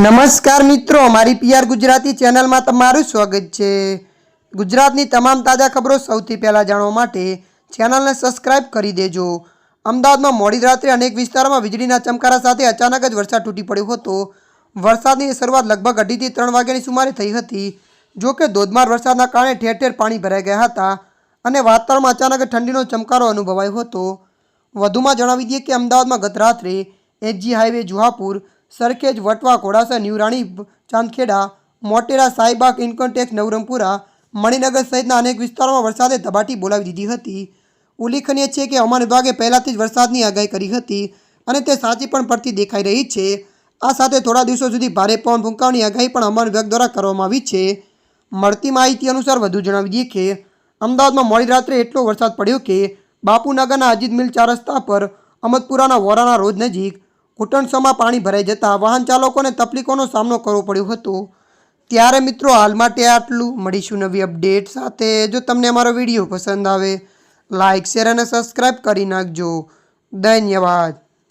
નમસ્કાર મિત્રો, મારી પીઆર ગુજરાતી ચેનલમાં તમારું સ્વાગત છે। ગુજરાતની તમામ તાજા ખબરો સૌથી પહેલા જાણવા માટે ચેનલને સબસ્ક્રાઇબ કરી દેજો। અમદાવાદમાં મોડી રાત્રે અનેક વિસ્તારોમાં વીજળીના ચમકારા સાથે અચાનક જ વરસાદ તૂટી પડ્યો હતો। વરસાદની શરૂઆત લગભગ 2:30 થી 3 વાગ્યાની સુમારે થઈ હતી। જો કે ધોધમાર વરસાદના કારણે ઠેર ઠેર પાણી ભરાઈ ગયા હતા અને વાતાવરણમાં અચાનક ઠંડીનો ચમકારો અનુભવાયો હતો। વધુમાં જણાવી દઈએ કે અમદાવાદમાં ગત રાત્રે HG highway, Juhapura, Sarkhej, Vatva, Ghodasar, new Rani, Chandkheda, Motera, Saibaug, income tax, Navrangpura, Maninagar સહિતના અનેક વિસ્તારોમાં વરસાદે ધબાટી બોલાવી દીધી હતી। ઉલ્લેખનીય છે કે હવામાન વિભાગે પહેલાથી જ વરસાદની આગાહી કરી હતી અને તે સાચી પણ પડતી દેખાઈ રહી છે। આ સાથે થોડા દિવસો સુધી ભારે પવન ફૂંકાવાની આગાહી પણ હવામાન વિભાગ દ્વારા કરવામાં આવી છે। મળતી માહિતી અનુસાર વધુ જણાવી દઈએ કે અમદાવાદમાં મોડી રાત્રે એટલો વરસાદ પડ્યો કે બાપુનગરના અજીત મિલ 4 રસ્તા પર અમદપુરાના વોરાના રોડ નજીક ઘૂંટણસમાં પાણી ભરાઈ જતા વાહન ચાલકોને તકલીફોનો સામનો કરવો પડ્યો હતો। ત્યારે મિત્રો હાલ માટે આટલું। મળીશું નવી અપડેટ સાથે। જો તમને અમારો વિડીયો પસંદ આવે, લાઇક, શેર અને સબસ્ક્રાઇબ કરી નાખજો। ધન્યવાદ।